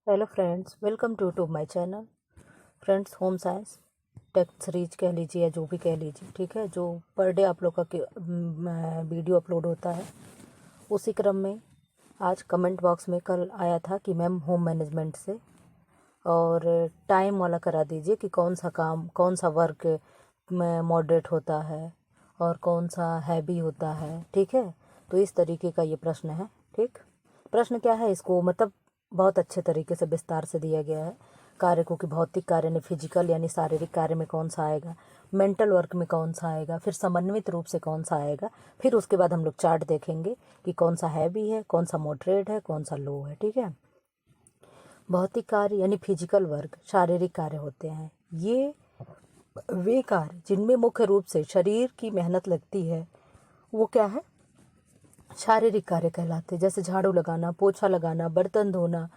Hello friends, welcome to my channel. Friends, home science tech series कह लीजिए या जो भी कह लीजिए, ठीक है, जो पर डे आप लोग का वीडियो अपलोड होता है, उसी क्रम में आज कमेंट बॉक्स में कल आया था कि मैम होम मैनेजमेंट से और टाइम वाला करा दीजिए कि कौन सा काम, कौन सा वर्क में मॉडरेट होता है और कौन सा हैवी होता है, ठीक है। तो इस तरीके का ये प्रश्न है। ठीक, प्रश्न क्या है, इसको मतलब बहुत अच्छे तरीके से विस्तार से दिया गया है। कार्य को कि भौतिक कार्य यानी फिजिकल यानी शारीरिक कार्य में कौन सा आएगा, मेंटल वर्क में कौन सा आएगा, फिर समन्वित रूप से कौन सा आएगा, फिर उसके बाद हम लोग चार्ट देखेंगे कि कौन सा हैवी है, कौन सा मॉडरेट है, कौन सा लो है। ठीक है, भौतिक कार्य यानी फिजिकल वर्क शारीरिक कार्य होते हैं। ये वे कार्य जिनमें मुख्य रूप से शरीर की मेहनत लगती है, वो क्या है, शारीरिक कार्य कहलाते हैं। जैसे झाड़ू लगाना, पोछा लगाना, बर्तन धोना,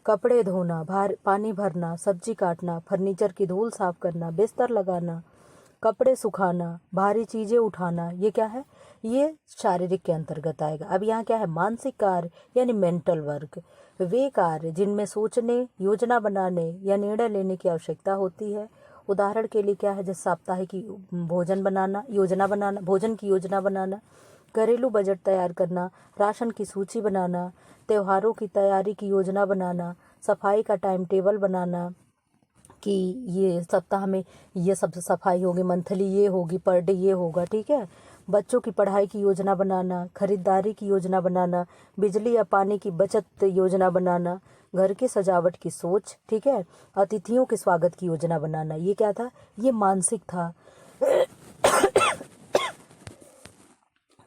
कपड़े धोना, पानी भरना, सब्जी काटना, फर्नीचर की धूल साफ करना, बिस्तर लगाना, कपड़े सुखाना, भारी चीजें उठाना, ये क्या है, ये शारीरिक के अंतर्गत आएगा। अब यहाँ क्या है, मानसिक कार्य यानी मेंटल वर्क, वे कार्य जिनमें सोचने, योजना बनाने या निर्णय लेने की आवश्यकता होती है। उदाहरण के लिए क्या है, जैसे साप्ताहिक भोजन बनाना, योजना बनाना, भोजन की योजना बनाना, घरेलू बजट तैयार करना, राशन की सूची बनाना, त्योहारों की तैयारी की योजना बनाना, सफाई का टाइम टेबल बनाना कि ये सप्ताह में ये सब सफाई होगी, मंथली ये होगी, पर डे ये होगा। ठीक है, बच्चों की पढ़ाई की योजना बनाना, खरीदारी की योजना बनाना, बिजली या पानी की बचत योजना बनाना, घर की सजावट की सोच, ठीक है, अतिथियों के स्वागत की योजना बनाना। ये क्या था, ये मानसिक था।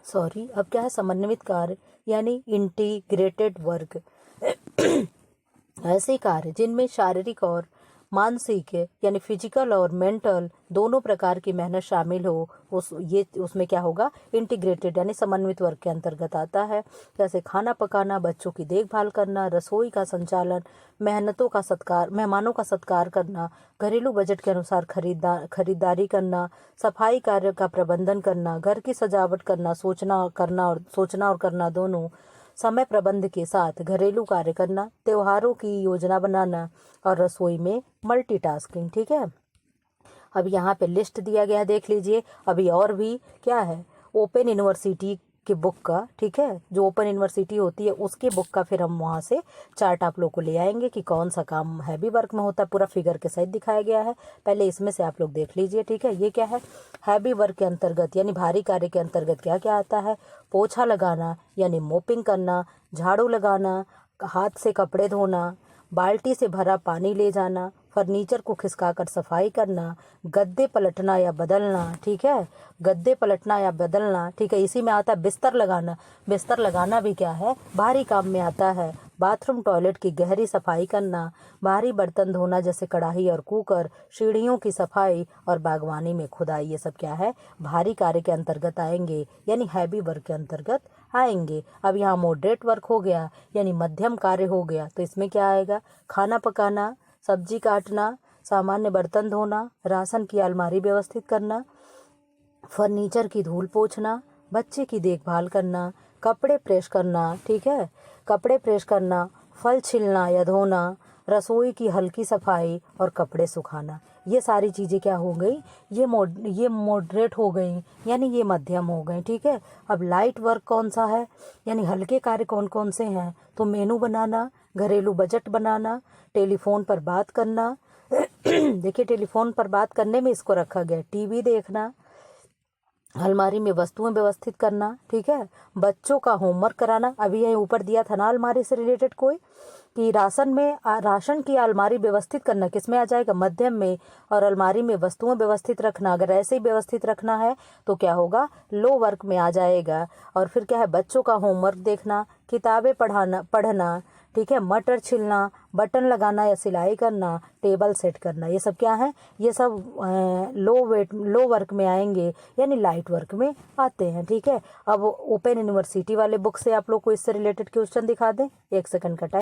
सॉरी, अब क्या है, समन्वित कार्य यानी इंटीग्रेटेड वर्क, ऐसे कार्य जिनमें शारीरिक और मानसिक यानी फिजिकल और मेंटल दोनों प्रकार की मेहनत शामिल हो, उसमें क्या होगा, इंटीग्रेटेड यानी समन्वित वर्ग के अंतर्गत आता है। जैसे खाना पकाना, बच्चों की देखभाल करना, रसोई का संचालन, मेहमानों का सत्कार करना, घरेलू बजट के अनुसार खरीदारी करना, सफाई कार्य का प्रबंधन करना, घर की सजावट करना, सोचना और करना दोनों, समय प्रबंध के साथ घरेलू कार्य करना, त्योहारों की योजना बनाना और रसोई में मल्टीटास्किंग। ठीक है, अब यहाँ पे लिस्ट दिया गया है, देख लीजिए। अभी और भी क्या है, ओपन यूनिवर्सिटी की बुक का, ठीक है, जो ओपन यूनिवर्सिटी होती है उसके बुक का फिर हम वहाँ से चार्ट आप लोग को ले आएंगे कि कौन सा काम हैवी वर्क में होता है, पूरा फिगर के सहित दिखाया गया है। पहले इसमें से आप लोग देख लीजिए। ठीक है, ये क्या है, हैवी वर्क के अंतर्गत यानी भारी कार्य के अंतर्गत क्या क्या आता है, पोछा लगाना यानी मोपिंग करना, झाड़ू लगाना, हाथ से कपड़े धोना, बाल्टी से भरा पानी ले जाना, फर्नीचर को खिसकाकर सफाई करना, गद्दे पलटना या बदलना। ठीक है, गद्दे पलटना या बदलना, ठीक है। इसी में आता है बिस्तर लगाना, बिस्तर लगाना भी क्या है, भारी काम में आता है। बाथरूम टॉयलेट की गहरी सफाई करना, भारी बर्तन धोना जैसे कढ़ाई और कुकर, सीढ़ियों की सफाई और बागवानी में खुदाई, ये सब क्या है, भारी कार्य के अंतर्गत आएंगे यानी हैवी वर्क के अंतर्गत आएंगे। अब यहाँ मॉडरेट वर्क हो गया यानी मध्यम कार्य हो गया, तो इसमें क्या आएगा, खाना पकाना, सब्जी काटना, सामान्य बर्तन धोना, राशन की अलमारी व्यवस्थित करना, फर्नीचर की धूल पोंछना, बच्चे की देखभाल करना, कपड़े प्रेस करना, ठीक है, कपड़े प्रेस करना, फल छिलना या धोना, रसोई की हल्की सफाई और कपड़े सुखाना। ये सारी चीज़ें क्या हो गई, ये मॉडरेट हो गई यानी ये मध्यम हो गई। ठीक है, अब लाइट वर्क कौन सा है, यानी हल्के कार्य कौन कौन से हैं, तो मेनू बनाना, घरेलू बजट बनाना, टेलीफोन पर बात करना देखिए, टेलीफोन पर बात करने में इसको रखा गया, टीवी देखना, अलमारी में वस्तुएं व्यवस्थित करना, ठीक है, बच्चों का होमवर्क कराना। अभी यही ऊपर दिया था ना अलमारी से रिलेटेड कोई, कि राशन की अलमारी व्यवस्थित करना किस में आ जाएगा, मध्यम में, और अलमारी में वस्तुएं व्यवस्थित रखना, अगर ऐसे ही व्यवस्थित रखना है तो क्या होगा, लो वर्क में आ जाएगा। और फिर क्या है, बच्चों का होमवर्क देखना, किताबें पढ़ना, ठीक है, मटर छिलना, बटन लगाना या सिलाई करना, टेबल सेट करना, ये सब क्या है, ये सब लो वर्क में आएंगे यानी लाइट वर्क में आते हैं। ठीक है, अब ओपन यूनिवर्सिटी वाले बुक से आप लोग को इससे रिलेटेड क्वेश्चन दिखा दें, 1 सेकंड का टाइम।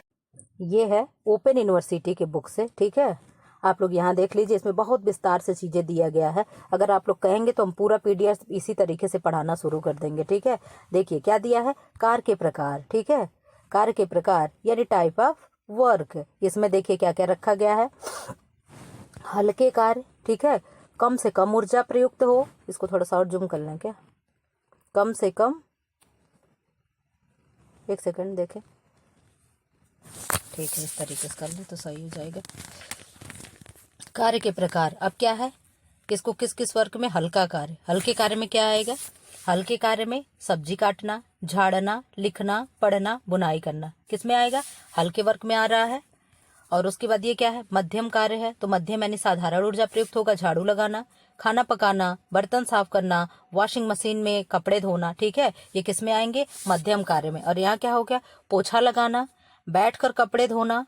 ये है ओपन यूनिवर्सिटी के बुक से, ठीक है, आप लोग यहाँ देख लीजिए, इसमें बहुत विस्तार से चीज़ें दिया गया है। अगर आप लोग कहेंगे तो हम पूरा पीडीएफ इसी तरीके से पढ़ाना शुरू कर देंगे। ठीक है, देखिए क्या दिया है, कार के प्रकार, ठीक है, कार्य के प्रकार यानी टाइप ऑफ वर्क, इसमें देखिए क्या क्या रखा गया है, हल्के कार्य, ठीक है, कम से कम ऊर्जा प्रयुक्त हो, इसको थोड़ा सा और जूम कर लें क्या, कम से कम, एक सेकंड देखें, ठीक है, इस तरीके से कर ले तो सही हो जाएगा। कार्य के प्रकार, अब क्या है, किसको किस किस वर्ग में, हल्का कार्य, हल्के कार्य में क्या आएगा, हल्के कार्य में सब्जी काटना, झाड़ना, लिखना, पढ़ना, बुनाई करना, किस में आएगा, हल्के वर्ग में आ रहा है। और उसके बाद ये क्या है, मध्यम कार्य है, तो मध्यम यानी साधारण ऊर्जा प्रयुक्त होगा, झाड़ू लगाना, खाना पकाना, बर्तन साफ करना, वॉशिंग मशीन में कपड़े धोना, ठीक है, ये किस में आएंगे, मध्यम कार्य में। और यहाँ क्या हो गया, पोछा लगाना, बैठकर कपड़े धोना,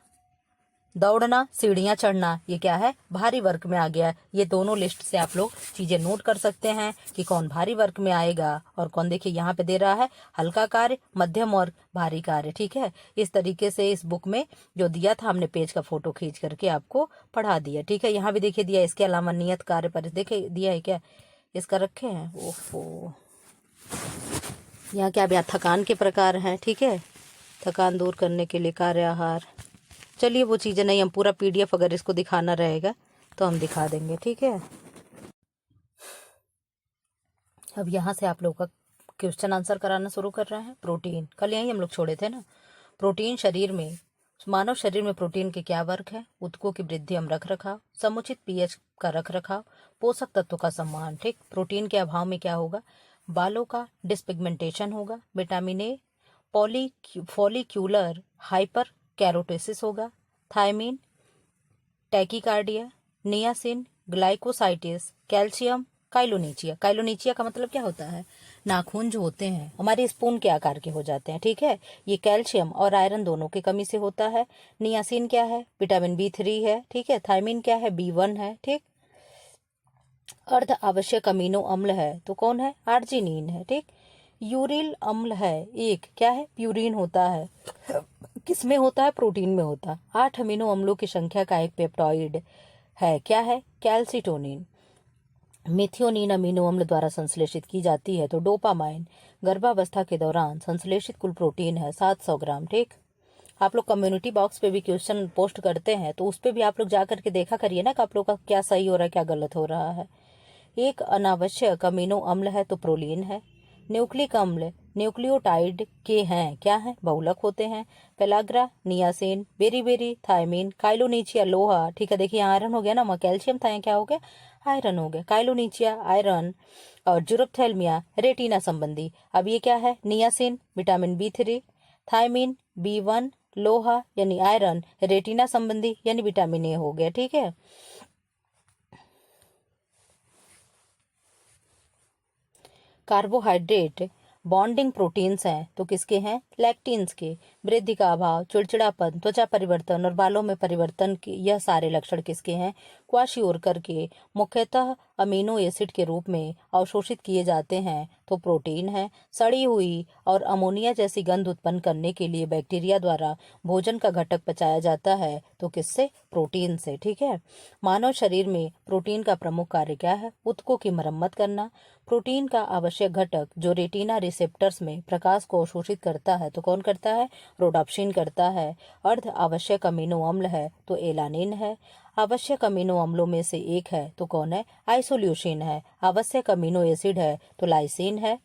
दौड़ना, सीढ़ियां चढ़ना, ये क्या है, भारी वर्ग में आ गया। ये दोनों लिस्ट से आप लोग चीजें नोट कर सकते हैं कि कौन भारी वर्ग में आएगा और कौन, देखिए यहाँ पे दे रहा है हल्का कार्य, मध्यम और भारी कार्य, ठीक है। इस तरीके से इस बुक में जो दिया था हमने पेज का फोटो खींच करके आपको पढ़ा दिया, ठीक है। यहाँ भी देखिए दिया, इसके अलावा नियत कार्य पर देखे दिया है क्या, इसका रखे हैं, ओफो, यहाँ क्या भी थकान के प्रकार हैं, ठीक है, थकान दूर करने के लिए कार्य आहार, चलिए वो चीज़ें नहीं, हम पूरा पीडीएफ अगर इसको दिखाना रहेगा तो हम दिखा देंगे, ठीक है। अब यहाँ से आप लोग का क्वेश्चन आंसर कराना शुरू कर रहे हैं। प्रोटीन कल यहीं हम लोग छोड़े थे ना। प्रोटीन शरीर में, मानव शरीर में प्रोटीन के क्या वर्ग है, ऊतकों की वृद्धि एवं रख रखाव, समुचित पीएच का रख रखाव, पोषक तत्वों का सम्मान, ठीक। प्रोटीन के अभाव में क्या होगा, बालों का डिसपिगमेंटेशन होगा, विटामिन ए फॉलिक्यूलर हाइपर कैरोटेसिस होगा, थायमीन टैकीकार्डिया, नियासिन ग्लाइकोसाइटिस, कैल्शियम काइलोनीचिया। काइलोनीचिया का मतलब क्या होता है, नाखून जो होते हैं हमारे स्पून के आकार के हो जाते हैं, ठीक है। ये कैल्शियम और आयरन दोनों की कमी से होता है। नियासिन क्या है, विटामिन B3 है, ठीक है। थायमीन क्या है, B1 है, ठीक। अर्ध आवश्यक अमीनो अम्ल है तो कौन है, आर्जिनिन है, ठीक। यूरिल अम्ल है एक, क्या है, प्यूरिन होता है, किसमें होता है, प्रोटीन में होता है। 8 अमीनो अम्लों की संख्या का एक पेप्टाइड है, क्या है, कैल्सिटोनिन। मिथियोनिन अमीनो अम्ल द्वारा संश्लेषित की जाती है तो डोपामाइन गर्भावस्था के दौरान संश्लेषित कुल प्रोटीन है 700 ग्राम, ठीक। आप लोग कम्युनिटी बॉक्स पे भी क्वेश्चन पोस्ट करते हैं तो उस पे भी आप लोग जा करके देखा करिए ना कि आप लोग का क्या सही हो रहा है क्या गलत हो रहा है। एक अनावश्यक अमीनो अम्ल है तो प्रोलीन है। न्यूक्लिक अम्ल न्यूक्लियोटाइड के हैं, क्या है, बहुलक होते हैं। पेलाग्रा, नियासिन, बेरीबेरी, थायमीन, काइलोनीचिया लोहा, ठीक है। देखिए आयरन हो गया ना, कैल्शियम था, क्या हो गया, आयरन हो गया। काइलोनीचिया आयरन और जुरप्थेल्मिया रेटिना संबंधी। अब ये क्या है, niacin vitamin B3, thymine B1, लोहा यानी आयरन, रेटिना संबंधी यानी विटामिन ए हो गया, ठीक है। कार्बोहाइड्रेट बॉन्डिंग प्रोटीन्स हैं तो किसके हैं, लैक्टिन्स के। वृद्धि का अभाव, चिड़चिड़ापन, त्वचा परिवर्तन और बालों में परिवर्तन के यह सारे लक्षण किसके हैं, क्वाशियोरकर के। मुख्यतः अमीनो एसिड के रूप में अवशोषित किए जाते हैं तो प्रोटीन है। सड़ी हुई और अमोनिया जैसी गंध उत्पन्न करने के लिए बैक्टीरिया द्वारा भोजन का घटक पचाया जाता है तो किससे, प्रोटीन से, ठीक है। मानव शरीर में प्रोटीन का प्रमुख कार्य क्या है, ऊतकों की मरम्मत करना। प्रोटीन का आवश्यक घटक जो रेटिना रिसेप्टर्स में प्रकाश को अवशोषित करता है तो कौन करता है, रोडाप्सिन करता है। अर्ध आवश्यक अमीनो अम्ल है तो एलानिन है। आवश्यक अमीनो अम्लों में से एक है तो कौन है, आइसोल्यूसिन है। आवश्यक अमीनो एसिड है तो लाइसिन है।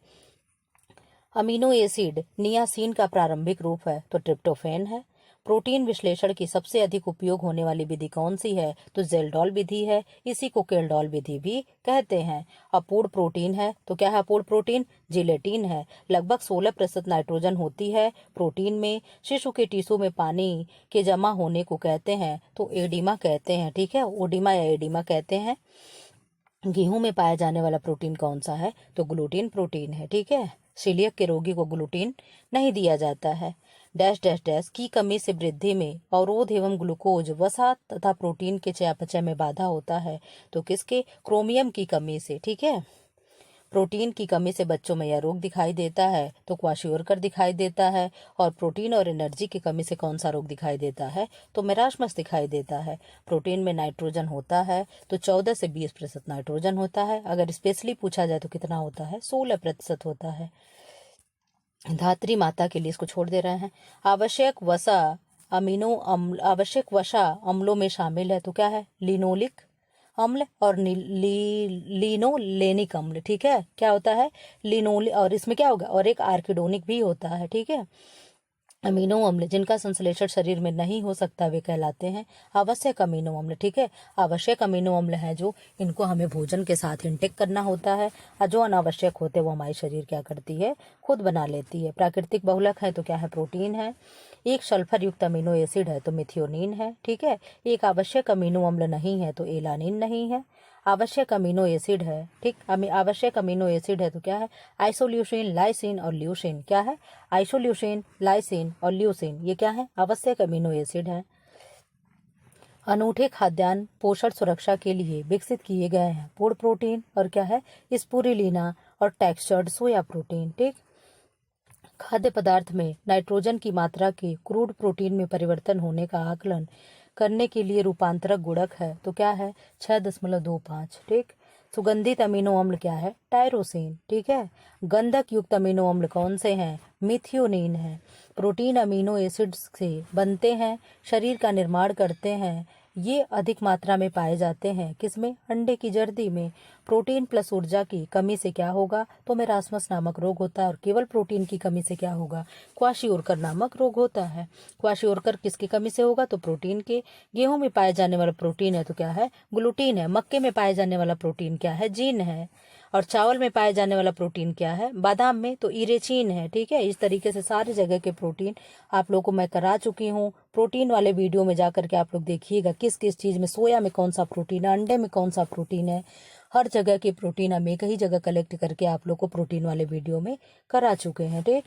अमीनो एसिड नियासिन का प्रारंभिक रूप है तो ट्रिप्टोफैन है। प्रोटीन विश्लेषण की सबसे अधिक उपयोग होने वाली विधि कौन सी है, तो जेल्डॉल विधि है। इसी को केल्डॉल विधि भी कहते हैं। अपूर्ण प्रोटीन है तो क्या है, अपूर्ण प्रोटीन जिलेटिन है। लगभग 16% नाइट्रोजन होती है प्रोटीन में। शिशु के टिश्यू में पानी के जमा होने को कहते हैं तो एडिमा कहते हैं, ठीक है, ओडिमा या एडिमा कहते हैं। गेहूं में पाया जाने वाला प्रोटीन कौन सा है, तो ग्लूटीन प्रोटीन है, ठीक है। सीलियक के रोगी को ग्लूटीन नहीं दिया जाता है। डैश डैश डैश की कमी से वृद्धि में अवरोध एवं ग्लूकोज वसा तथा प्रोटीन के चयापचय में बाधा होता है तो किसके, क्रोमियम की कमी से, ठीक है। प्रोटीन की कमी से बच्चों में यह रोग दिखाई देता है तो क्वाशियोरकर दिखाई देता है। और प्रोटीन और एनर्जी की कमी से कौन सा रोग दिखाई देता है, तो मेरास्मस दिखाई देता है। प्रोटीन में नाइट्रोजन होता है तो 14 से 20% नाइट्रोजन होता है। अगर स्पेशली पूछा जाए तो कितना होता है, 16% होता है। धात्री माता के लिए इसको छोड़ दे रहे हैं। आवश्यक वसा अमीनो अम्ल आवश्यक वसा अम्लों में शामिल है, तो क्या है, लिनोलिक अम्ल और लिनोलेनिक अम्ल। ठीक है, क्या होता है, लिनोल, और इसमें क्या होगा, और एक आर्किडोनिक भी होता है। ठीक है, अमीनो अम्ल जिनका संश्लेषण शरीर में नहीं हो सकता वे कहलाते हैं आवश्यक अमीनो अम्ल। ठीक है, आवश्यक अमीनो अम्ल है जो इनको हमें भोजन के साथ इंटेक करना होता है, और जो अनावश्यक होते हैं वो हमारे शरीर क्या करती है, खुद बना लेती है। प्राकृतिक बहुलक है तो क्या है, प्रोटीन है। एक सल्फर युक्त अमीनो एसिड है तो मिथियोनिन है। ठीक है, एक आवश्यक अमीनो अम्ल नहीं है तो एलानिन नहीं है। आवश्यक अमीनो एसिड है, ठीक, आवश्यक अमीनो एसिड है तो क्या है, आइसोल्यूसिन, लाइसिन और ल्यूसिन। क्या है, आइसोल्यूसिन, लाइसिन और ल्यूसिन, ये क्या है, आवश्यक अमीनो एसिड है। अनूठे खाद्यान्न पोषण सुरक्षा के लिए विकसित किए गए हैं पूर्ण प्रोटीन और क्या है, स्पुरुलिना और टेक्सचर्ड सोया प्रोटीन। ठीक, खाद्य पदार्थ में नाइट्रोजन की मात्रा के क्रूड प्रोटीन में परिवर्तन होने का आकलन करने के लिए रूपांतरक गुणक है, तो क्या है, 6.25। ठीक, सुगंधित अमीनो अम्ल क्या है, टायरोसिन। ठीक है, गंधक युक्त अमीनो अम्ल कौन से हैं, मिथियोनिन है। प्रोटीन अमीनो एसिड्स से बनते हैं, शरीर का निर्माण करते हैं, ये अधिक मात्रा में पाए जाते हैं किसमें, अंडे की जर्दी में। प्रोटीन प्लस ऊर्जा की कमी से क्या होगा, तो मेरास्मस नामक रोग होता है, और केवल प्रोटीन की कमी से क्या होगा, क्वाशियोरकर नामक रोग होता है। क्वाशियोरकर किसकी कमी से होगा, तो प्रोटीन के। गेहूं में पाए जाने वाला प्रोटीन है तो क्या है, ग्लूटीन है। मक्के में पाए जाने वाला प्रोटीन क्या है, जीन है। और चावल में पाए जाने वाला प्रोटीन क्या है, बादाम में तो इरेचीन है। ठीक है, इस तरीके से सारी जगह के प्रोटीन आप लोगों को मैं करा चुकी हूँ। प्रोटीन वाले वीडियो में जाकर के आप लोग देखिएगा किस किस चीज़ में, सोया में कौन सा प्रोटीन है, अंडे में कौन सा प्रोटीन है, हर जगह के प्रोटीन हम एक ही जगह कलेक्ट करके आप लोग को प्रोटीन वाले वीडियो में करा चुके हैं। ठीक,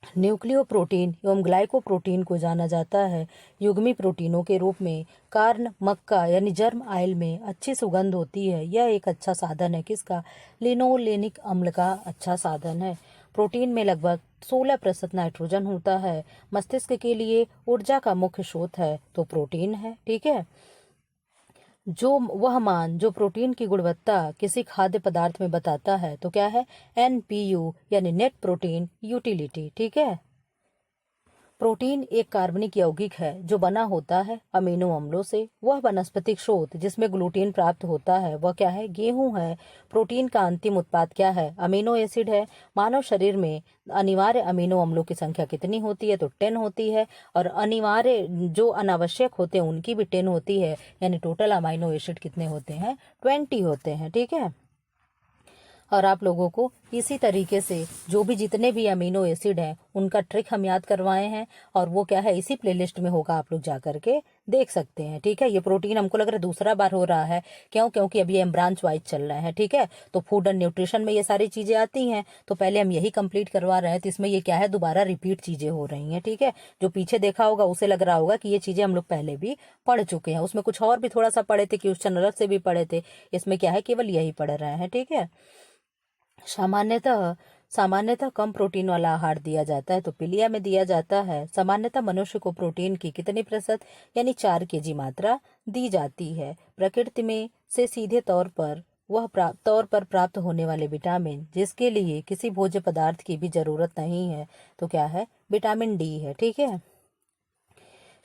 न्यूक्लियोप्रोटीन एवं ग्लाइकोप्रोटीन को जाना जाता है युग्मी प्रोटीनों के रूप में। कार्न मक्का यानी जर्म आयल में अच्छी सुगंध होती है, यह एक अच्छा साधन है किसका, लिनोलेनिक अम्ल का अच्छा साधन है। प्रोटीन में लगभग 16% नाइट्रोजन होता है। मस्तिष्क के लिए ऊर्जा का मुख्य स्रोत है तो प्रोटीन है। ठीक है, जो वह मान जो प्रोटीन की गुणवत्ता किसी खाद्य पदार्थ में बताता है तो क्या है, NPU यानी नेट प्रोटीन यूटिलिटी। ठीक है, प्रोटीन एक कार्बनिक यौगिक है जो बना होता है अमीनो अम्लों से। वह वनस्पतिक स्रोत जिसमें ग्लूटीन प्राप्त होता है वह क्या है, गेहूं है। प्रोटीन का अंतिम उत्पाद क्या है, अमीनो एसिड है। मानव शरीर में अनिवार्य अमीनो अम्लों की संख्या कितनी होती है, तो 10 होती है, और अनिवार्य जो अनावश्यक होते हैं उनकी भी 10 होती है, यानी टोटल अमीनो एसिड कितने होते हैं, 20 होते हैं। ठीक है, और आप लोगों को इसी तरीके से जो भी जितने भी अमीनो एसिड हैं उनका ट्रिक हम याद करवाए हैं, और वो क्या है, इसी प्लेलिस्ट में होगा, आप लोग जा करके देख सकते हैं। ठीक है, ये प्रोटीन हमको लग रहा है दूसरा बार हो रहा है, क्यों, क्योंकि अभी हम ब्रांच वाइज चल रहे हैं। ठीक है, तो फूड एंड न्यूट्रिशन में ये सारी चीजें आती हैं, तो पहले हम यही कंप्लीट करवा रहे हैं, तो इसमें ये क्या है, दोबारा रिपीट चीजें हो रही हैं। ठीक है, जो पीछे देखा होगा उसे लग रहा होगा कि ये चीजें हम लोग पहले भी पढ़ चुके हैं, उसमें कुछ और भी थोड़ा सा पढ़े थे, क्वेश्चन अलग से भी पढ़े थे, इसमें क्या है, केवल यही पढ़ रहे हैं। ठीक है, सामान्यतः सामान्यतः कम प्रोटीन वाला आहार दिया जाता है तो पीलिया में दिया जाता है। सामान्यतः मनुष्य को प्रोटीन की कितनी प्रतिशत यानी 4 kg मात्रा दी जाती है। प्रकृति में से सीधे तौर पर प्राप्त होने वाले विटामिन जिसके लिए किसी भोज्य पदार्थ की भी जरूरत नहीं है तो क्या है, विटामिन डी है। ठीक है,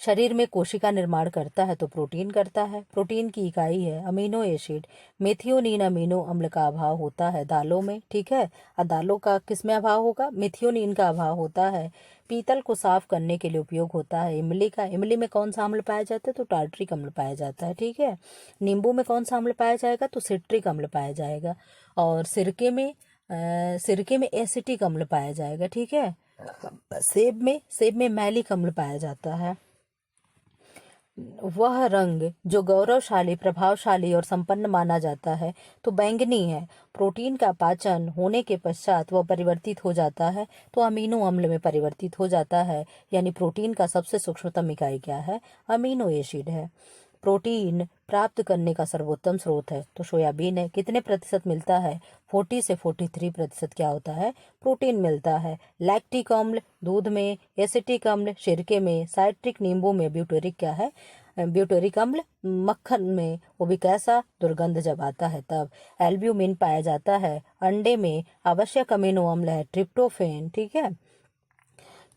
शरीर में कोशिका निर्माण करता है तो प्रोटीन करता है। प्रोटीन की इकाई है अमीनो एसिड। मेथियोनिन अमीनो अम्ल का अभाव होता है दालों में। ठीक है, और दालों का किस में अभाव होगा, मेथियोनिन का अभाव होता है। पीतल को साफ करने के लिए उपयोग होता है इमली का। इमली में कौन सा अम्ल पाया जाता है, तो टार्ट्रिक अम्ल पाया जाता है। ठीक है, नींबू में कौन सा अम्ल पाया जाएगा, तो सिट्रिक अम्ल पाया जाएगा। और सिरके में एसिटिक अम्ल पाया जाएगा। ठीक है, सेब में मैलिक अम्ल पाया जाता है। वह रंग जो गौरवशाली, प्रभावशाली और संपन्न माना जाता है तो बैंगनी है। प्रोटीन का पाचन होने के पश्चात वह परिवर्तित हो जाता है तो अमीनो अम्ल में परिवर्तित हो जाता है, यानी प्रोटीन का सबसे सूक्ष्मतम इकाई क्या है, अमीनो एसिड है। प्रोटीन प्राप्त करने का सर्वोत्तम स्रोत है तो सोयाबीन है। कितने प्रतिशत मिलता है, 40 से 43% क्या होता है, प्रोटीन मिलता है। लैक्टिक अम्ल दूध में, एसिटिक अम्ल सिरके में, साइट्रिक नींबू में, ब्यूटेरिक क्या है, ब्यूटेरिक अम्ल मक्खन में, वो भी कैसा, दुर्गंध जब आता है तब। एल्ब्यूमिन पाया जाता है अंडे में। आवश्यक अमीनो अम्ल है ट्रिप्टोफेन। ठीक है,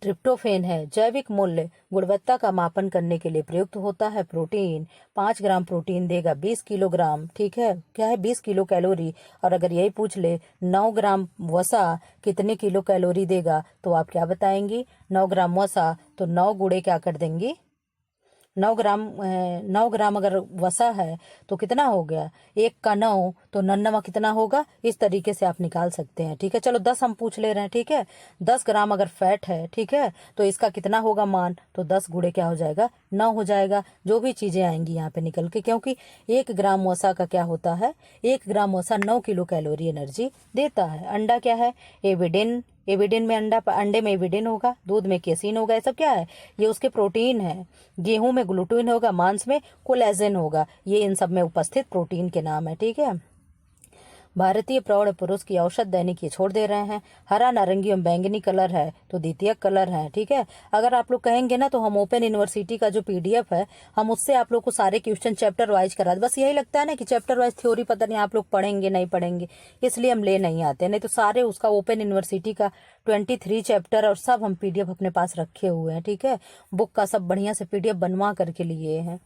ट्रिप्टोफेन है। जैविक मूल्य गुणवत्ता का मापन करने के लिए प्रयुक्त होता है। प्रोटीन 5 ग्राम प्रोटीन देगा 20 किलोग्राम, ठीक है, क्या है 20 किलो कैलोरी। और अगर यही पूछ ले 9 ग्राम वसा कितने किलो कैलोरी देगा, तो आप क्या बताएंगी? 9 ग्राम वसा तो 9 गुणे क्या कर देंगी? 9 ग्राम अगर वसा है तो कितना हो गया? 1 का 9 तो 99 कितना होगा? इस तरीके से आप निकाल सकते हैं, ठीक है। चलो 10 हम पूछ ले रहे हैं, ठीक है। 10 ग्राम अगर फैट है, ठीक है, तो इसका कितना होगा मान? तो 10 गुणे क्या हो जाएगा? 9 हो जाएगा। जो भी चीजें आएंगी यहाँ पे निकल के, क्योंकि 1 ग्राम वसा का क्या होता है? 1 ग्राम वसा 9 किलो कैलोरी एनर्जी देता है। अंडा क्या है? एविडिन। एविडिन में अंडे में एविडिन होगा, दूध में केसिन होगा, ये सब क्या है? ये उसके प्रोटीन है। गेहूं में ग्लूटीन होगा, मांस में कोलेजन होगा, ये इन सब में उपस्थित प्रोटीन के नाम है, ठीक है। भारतीय प्रौढ़ पुरुष की औसत दैनिक ये छोड़ दे रहे हैं। हरा, नारंगी और बैंगनी कलर है तो द्वितीयक कलर है, ठीक है। अगर आप लोग कहेंगे ना तो हम ओपन यूनिवर्सिटी का जो पीडीएफ है, हम उससे आप लोग को सारे क्वेश्चन चैप्टर वाइज करा दे। बस यही लगता है ना कि चैप्टर वाइज थ्योरी पता नहीं आप लोग पढ़ेंगे नहीं पढ़ेंगे, इसलिए हम ले नहीं आते। नहीं तो सारे उसका ओपन यूनिवर्सिटी का 23 चैप्टर और सब हम पीडीएफ अपने पास रखे हुए हैं, ठीक है। बुक का सब बढ़िया से पीडीएफ बनवा करके लिए हैं।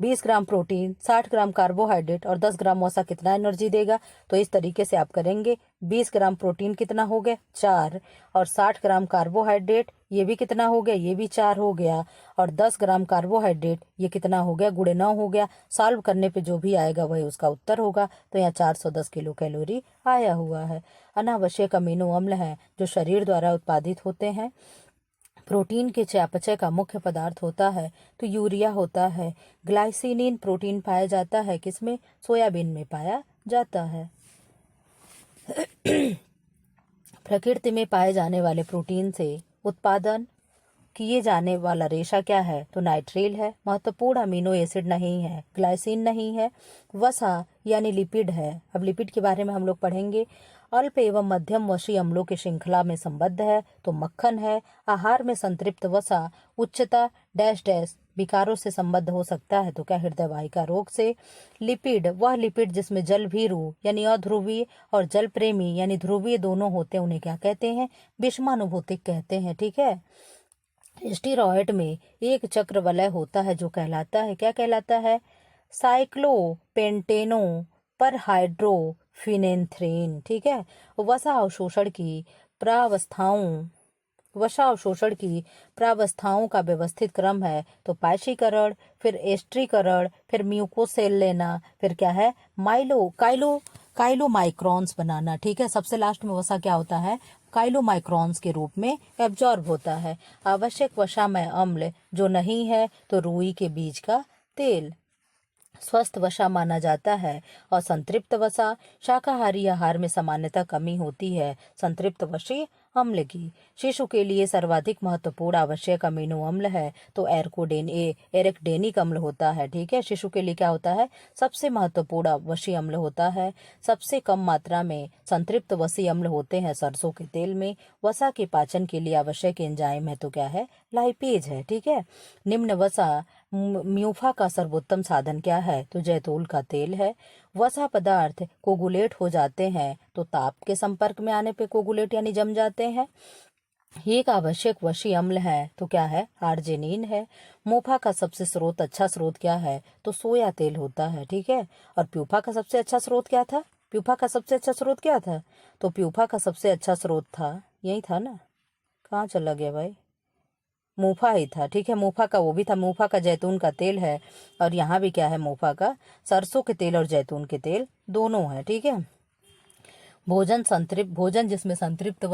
20 ग्राम प्रोटीन, 60 ग्राम कार्बोहाइड्रेट और 10 ग्राम वसा कितना एनर्जी देगा? तो इस तरीके से आप करेंगे। 20 ग्राम प्रोटीन कितना हो गया? 4। और 60 ग्राम कार्बोहाइड्रेट ये भी कितना हो गया? ये भी 4 हो गया। और 10 ग्राम कार्बोहाइड्रेट ये कितना हो गया? गुणे 9 हो गया। सॉल्व करने पे जो भी आएगा वही उसका उत्तर होगा। तो यहाँ 410 किलो कैलोरी आया हुआ है। अनावश्यक अमीनो अम्ल हैं जो शरीर द्वारा उत्पादित होते हैं। प्रोटीन के चयापचय का मुख्य पदार्थ होता है तो यूरिया होता है। ग्लाइसिनिन प्रोटीन पाया जाता है किसमें? सोयाबीन में पाया जाता है। प्रकृति में पाए जाने वाले प्रोटीन से उत्पादन किए जाने वाला रेशा क्या है? तो नाइट्रिल है। महत्वपूर्ण अमीनो एसिड नहीं है, ग्लाइसिन नहीं है। वसा यानी लिपिड है। अब लिपिड के बारे में हम लोग पढ़ेंगे। अल्प एवं मध्यम वशी अम्लों की श्रृंखला में संबद्ध है तो मक्खन है। आहार में संतृप्त वसा उच्चता डैश डैश विकारों से संबद्ध हो सकता है तो क्या? हृदय वाहिका रोग से। लिपिड वह लिपिड जिसमें जल भीरू यानी अध्रुवीय और जल प्रेमी यानी ध्रुवीय दोनों होते हैं, उन्हें क्या कहते हैं? विषमानुभूतिक कहते हैं, ठीक है। स्टीरॉयड में एक चक्र वलय होता है जो कहलाता है, क्या कहलाता है? साइक्लोपेंटेनो पर हाइड्रोफिनेंथ्रीन, ठीक है। वसा अवशोषण की प्रावस्थाओं का व्यवस्थित क्रम है तो पायशीकरण, फिर एस्ट्रीकरण, फिर म्यूकोसेल लेना, फिर क्या है? काइलोमाइक्रॉन्स बनाना, ठीक है। सबसे लास्ट में वसा क्या होता है? काइलोमाइक्रॉन्स के रूप में एब्जॉर्ब होता है। आवश्यक वसामय अम्ल जो नहीं है तो रुई के बीज का तेल स्वस्थ वसा माना जाता है। और संतृप्त वसा शाकाहारी आहार में सामान्यतः कमी होती है संतृप्त वसी अम्ल की। शिशु के लिए सर्वाधिक महत्वपूर्ण आवश्यक अमीनो अम्ल है तो एरेक्डेनिक अम्ल होता है, ठीक है। शिशु के लिए क्या होता है? सबसे महत्वपूर्ण वसी अम्ल होता है। सबसे कम मात्रा में संतृप्त वसी अम्ल होते हैं सरसों के तेल में। वसा के पाचन के लिए आवश्यक एंजाइम है तो क्या है? लाइपेज है, ठीक है। निम्न वसा म्यूफा का सर्वोत्तम साधन क्या है? तो जैतून का तेल है। वसा पदार्थ कोगुलेट हो जाते हैं तो ताप के संपर्क में आने पे कोगुलेट यानी जम जाते हैं। एक आवश्यक वसी अम्ल है तो क्या है? आर्जिनिन है। मोफा का सबसे अच्छा स्रोत क्या है? तो सोया तेल होता है, ठीक है। और प्यूफा का सबसे अच्छा स्रोत क्या था? प्यूफा का सबसे अच्छा स्रोत क्या था? तो प्यूफा का सबसे अच्छा स्रोत था, यही था ना, कहाँ चला गया भाई? मूफा ही था, ठीक है। मूफा का वो भी था, मूफा का जैतून का तेल है। और यहाँ भी क्या है? मूफा का सरसों के तेल और जैतून के तेल दोनों है, ठीक है। भोजन जिसमें संतृप्त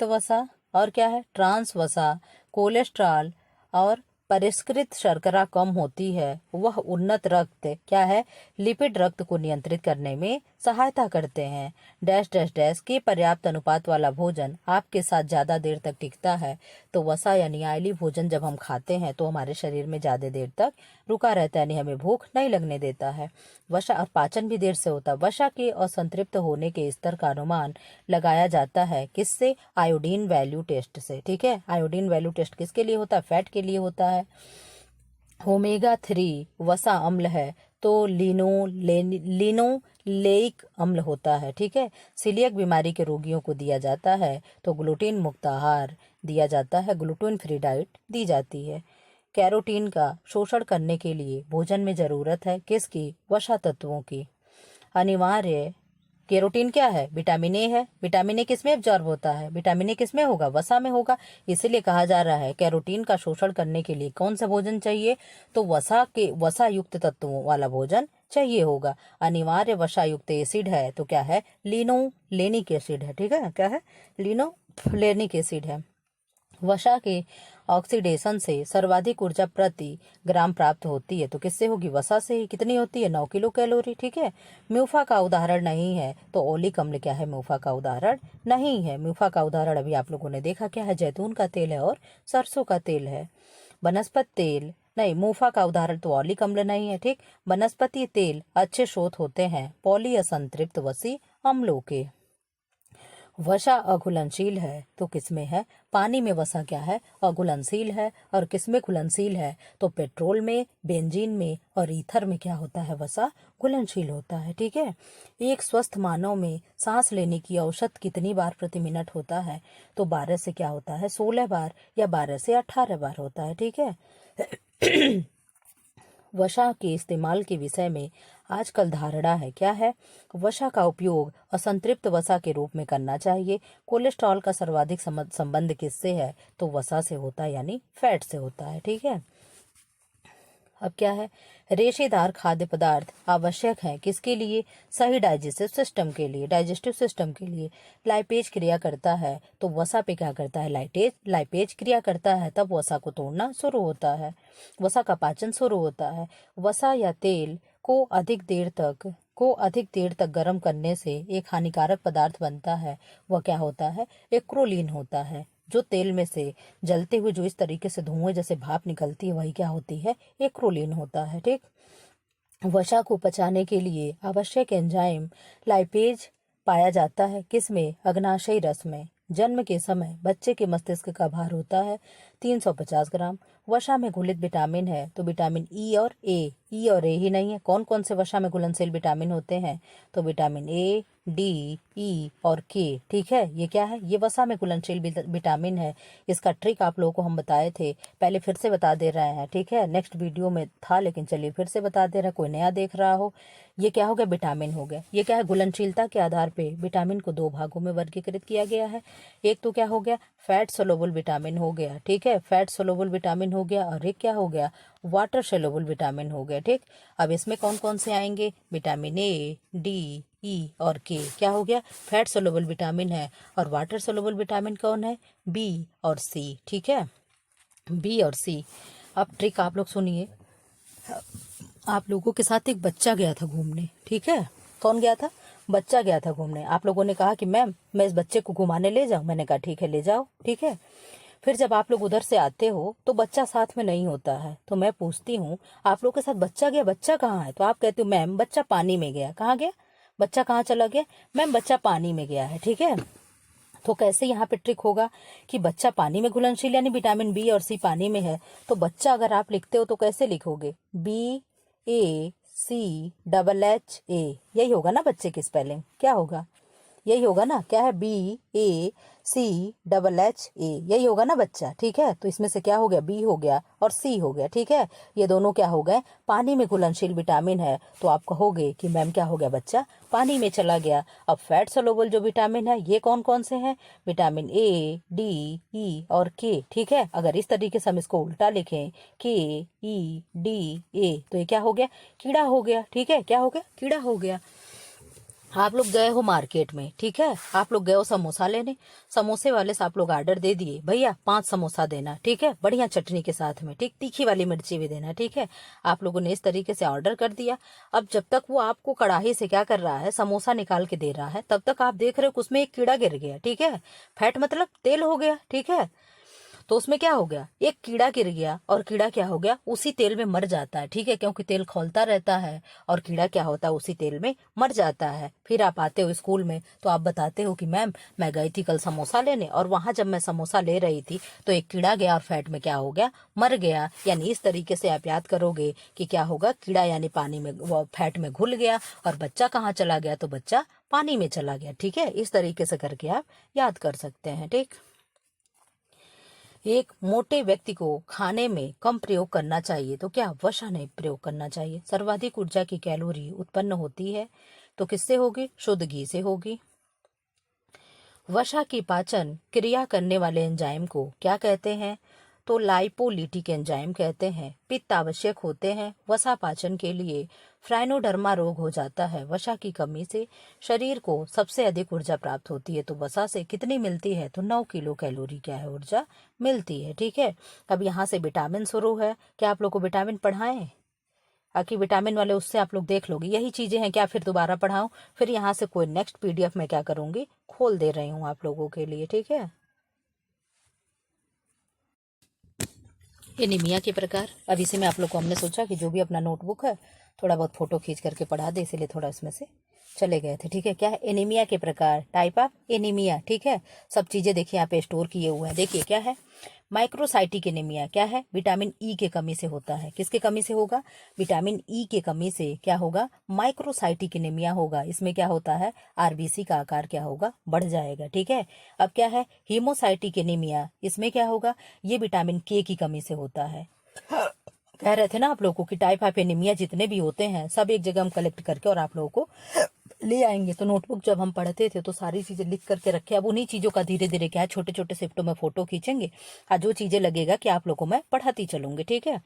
वसा और क्या है? ट्रांस वसा, कोलेस्ट्रॉल और परिष्कृत शर्करा कम होती है वह उन्नत रक्त क्या है? लिपिड रक्त को नियंत्रित करने में सहायता करते हैं। डैश डैश डैश के पर्याप्त अनुपात वाला भोजन आपके साथ ज्यादा देर तक टिकता है तो वसा यानी आयली भोजन जब हम खाते हैं तो हमारे शरीर में ज्यादा देर तक रुका रहता है, यानी हमें भूख नहीं लगने देता है। वसा और पाचन भी देर से होता है। वसा के असंतृप्त होने के स्तर का अनुमान लगाया जाता है किससे? आयोडीन वैल्यू टेस्ट से, ठीक है। आयोडीन वैल्यू टेस्ट किसके लिए होता है? फैट के लिए होता है। ओमेगा 3 वसा अम्ल है तो लिनोलेइक अम्ल होता है, ठीक है। सीलियक बीमारी के रोगियों को दिया जाता है तो ग्लूटेन मुक्त आहार दिया जाता है, ग्लूटेन फ्री डाइट दी जाती है। कैरोटीन का शोषण करने के लिए भोजन में जरूरत है किसकी? वसा तत्वों की। अनिवार्य कैरोटीन क्या है? विटामिन ए है। विटामिन ए किसमें एब्जॉर्ब होता है? विटामिन ए किसमें होगा? वसा में होगा। इसीलिए कहा जा रहा है कैरोटीन का शोषण करने के लिए कौन सा भोजन चाहिए? तो वसा युक्त तत्वों वाला भोजन चाहिए होगा। अनिवार्य वसा युक्त एसिड है तो क्या है? लिनोलेनिक एसिड है, ठीक है। क्या है? लिनोलेनिक एसिड है। वसा के ऑक्सीडेशन से सर्वाधिक ऊर्जा प्रति ग्राम प्राप्त होती है तो किससे होगी? वसा से ही। कितनी होती है? 9 किलो कैलोरी, ठीक है। म्यूफा का उदाहरण नहीं है तो ओलिक अम्ल क्या है? म्यूफा का उदाहरण नहीं है। म्यूफा का उदाहरण अभी आप लोगों ने देखा क्या है? जैतून का तेल है और सरसों का तेल है। वनस्पति तेल नहीं, मूफा का उदाहरण तो ओलिक अम्ल नहीं है, ठीक। वनस्पति तेल अच्छे स्रोत होते हैं पॉलीअसंतृप्त वसी अम्लों के। वसा अघुलनशील है तो किसमें है? पानी में वसा क्या है? अघुलनशील है। और किसमें घुलनशील है? तो पेट्रोल में, बेंजीन में और ईथर में क्या होता है? वसा घुलनशील होता है, ठीक है। एक स्वस्थ मानव में सांस लेने की औसत कितनी बार प्रति मिनट होता है? तो 12 से क्या होता है? 16 बार या 12 से 18 बार होता है, ठीक है। वसा के इस्तेमाल के विषय में आजकल धारणा है क्या है? वसा का उपयोग असंतृप्त वसा के रूप में करना चाहिए। कोलेस्ट्रॉल का सर्वाधिक संबंध किससे है? तो वसा से होता है, यानी फैट से होता है, ठीक है। अब क्या है? रेशेदार खाद्य पदार्थ आवश्यक है किसके लिए? सही डाइजेस्टिव सिस्टम के लिए, डाइजेस्टिव सिस्टम के लिए। लाइपेज क्रिया करता है तो वसा पे क्या करता है? लाइपेज क्रिया करता है, तब वसा को तोड़ना शुरू होता है, वसा का पाचन शुरू होता है। वसा या तेल को अधिक देर तक गर्म करने से एक हानिकारक पदार्थ बनता है। वह क्या होता है? एक्रोलीन होता है। जो तेल में से जलते हुए जो इस तरीके से धुएं जैसे भाप निकलती है वही क्या होती है? एक्रोलीन होता है, ठीक। वसा को पचाने के लिए आवश्यक एंजाइम लाइपेज पाया जाता है किसमें? अग्नाशयी रस में। जन्म के समय बच्चे के मस्तिष्क का भार होता है 350 ग्राम। वसा में घुलित विटामिन है तो विटामिन ई और ए ही नहीं है। कौन कौन से वसा में घुलनशील विटामिन होते हैं? तो विटामिन ए, डी, ई और के, ठीक है। ये क्या है? ये वसा में घुलनशील विटामिन है। इसका ट्रिक आप लोगों को हम बताए थे, पहले फिर से बता दे रहे हैं, ठीक है। नेक्स्ट वीडियो में था लेकिन चलिए फिर से बता दे रहे हैं, कोई नया देख रहा हो। ये क्या हो गया? विटामिन हो गया। ये क्या है? घुलनशीलता के आधार पे विटामिन को 2 भागों में वर्गीकृत किया गया है। एक तो क्या हो गया? फैट सोलुबल विटामिन हो गया, ठीक है। फैट सोलुबल विटामिन हो गया। और एक क्या हो गया? वाटर सोलुबल विटामिन हो गया, ठीक। अब इसमें कौन कौन से आएंगे? विटामिन ए, डी, ई और के। क्या हो गया? फैट सोलुबल विटामिन है। और वाटर सोलुबल विटामिन कौन है? बी और सी, ठीक है। बी और सी। अब ट्रिक आप लोग सुनिए। आप लोगों के साथ एक बच्चा गया था घूमने, ठीक है। कौन गया था? बच्चा गया था घूमने। आप लोगों ने कहा कि मैम मैं इस बच्चे को घुमाने ले जाऊं। मैंने कहा ठीक है ले जाओ, ठीक है। फिर जब आप लोग उधर से आते हो तो बच्चा साथ में नहीं होता है, तो मैं पूछती हूँ आप लोग के साथ बच्चा गया, बच्चा कहाँ है? तो आप कहते हो मैम बच्चा पानी में गया। कहाँ गया? बच्चा कहाँ चला गया? मैम बच्चा पानी में गया है, ठीक है। तो कैसे यहाँ पे ट्रिक होगा कि बच्चा पानी में घुलनशील यानी विटामिन बी और सी पानी में है, तो बच्चा अगर आप लिखते हो तो कैसे लिखोगे? BACHA, यही होगा ना बच्चे की स्पेलिंग? क्या होगा? यही होगा ना? क्या है? BACHA, यही होगा ना बच्चा, ठीक है। तो इसमें से क्या हो गया? बी हो गया और सी हो गया, ठीक है। ये दोनों क्या हो गए? पानी में घुलनशील विटामिन है। तो आप कहोगे कि मैम क्या हो गया? बच्चा पानी में चला गया। अब फैट सोलुबल जो विटामिन है ये कौन कौन से हैं? विटामिन ए, डी, ई और के, ठीक है। अगर इस तरीके से हम इसको उल्टा लिखें KEDA तो ये क्या हो गया? कीड़ा हो गया, ठीक है। क्या हो गया? कीड़ा हो गया। आप लोग गए हो मार्केट में, ठीक है। आप लोग गए हो समोसा लेने, समोसे वाले से आप लोग ऑर्डर दे दिए भैया 5 समोसा देना, ठीक है, बढ़िया चटनी के साथ में, ठीक, तीखी वाली मिर्ची भी देना, ठीक है। आप लोगों ने इस तरीके से ऑर्डर कर दिया। अब जब तक वो आपको कढ़ाई से क्या कर रहा है? समोसा निकाल के दे रहा है, तब तक आप देख रहे हो कि उसमें एक कीड़ा गिर गया, ठीक है। फैट मतलब तेल हो गया, ठीक है। तो उसमें क्या हो गया, एक कीड़ा गिर गया और कीड़ा क्या हो गया, उसी तेल में मर जाता है, ठीक है, क्योंकि तेल खौलता रहता है और कीड़ा क्या होता है, उसी तेल में मर जाता है। फिर आप आते हो स्कूल में तो आप बताते हो कि मैम मैं गई थी कल समोसा लेने और वहां जब मैं समोसा ले रही थी तो एक कीड़ा गया और फैट में क्या हो गया, मर गया। यानी इस तरीके से आप याद करोगे कि क्या होगा, कीड़ा यानी पानी में, वो फैट में घुल गया और बच्चा कहाँ चला गया, तो बच्चा पानी में चला गया। ठीक है, इस तरीके से करके आप याद कर सकते हैं। ठीक, एक मोटे व्यक्ति को खाने में कम प्रयोग करना चाहिए तो क्या, वसा नहीं प्रयोग करना चाहिए। सर्वाधिक ऊर्जा की कैलोरी उत्पन्न होती है तो किससे होगी, शुद्ध घी से होगी। वसा की पाचन क्रिया करने वाले एंजाइम को क्या कहते हैं, तो लाइपोलिटिक एंजाइम कहते हैं। पित्त आवश्यक होते हैं वसा पाचन के लिए। फ्राइनोडर्मा रोग हो जाता है वसा की कमी से। शरीर को सबसे अधिक ऊर्जा प्राप्त होती है तो वसा से कितनी मिलती है, तो 9 किलो कैलोरी क्या है, ऊर्जा मिलती है। ठीक है, अब यहाँ से विटामिन शुरू है। क्या आप लोग को विटामिन पढ़ाएं, बाकी विटामिन वाले उससे आप लोग देख लोगे, यही चीजें हैं क्या, फिर दोबारा पढ़ाऊं। फिर यहाँ से कोई नेक्स्ट पीडीएफ में क्या करूंगी, खोल दे रही हूँ आप लोगों के लिए। ठीक है, एनीमिया के प्रकार। अब इसी में आप लोग को हमने सोचा कि जो भी अपना नोटबुक है थोड़ा बहुत फोटो खींच करके पढ़ा दे, इसीलिए थोड़ा इसमें से चले गए थे। ठीक है, क्या है, एनीमिया के प्रकार, टाइप ऑफ एनीमिया। ठीक है, सब चीजें देखिए यहाँ पे स्टोर किए हुए हैं। देखिए क्या है, माइक्रोसाइटिक एनीमिया क्या है, विटामिन ई के कमी से होता है। किसके कमी से होगा, विटामिन ई के कमी से क्या होगा, माइक्रोसाइटिक एनीमिया होगा। इसमें क्या होता है, आरबीसी का आकार क्या होगा, बढ़ जाएगा। ठीक है, अब क्या है, हीमोसाइटिक एनीमिया, इसमें क्या होगा, ये विटामिन के की कमी से होता है। कह रहे थे ना आप लोगों को कि टाइप ऑफ एनीमिया जितने भी होते हैं सब एक जगह हम कलेक्ट करके और आप लोगों को ले आएंगे। तो नोटबुक जब हम पढ़ते थे तो सारी चीजें लिख करके रखे। अब उन्हीं चीजों का धीरे धीरे क्या है, छोटे छोटे शिफ्टों में फोटो खींचेंगे और जो चीजें लगेगा कि आप लोगों को मैं पढ़ाती चलूंगी। ठीक है,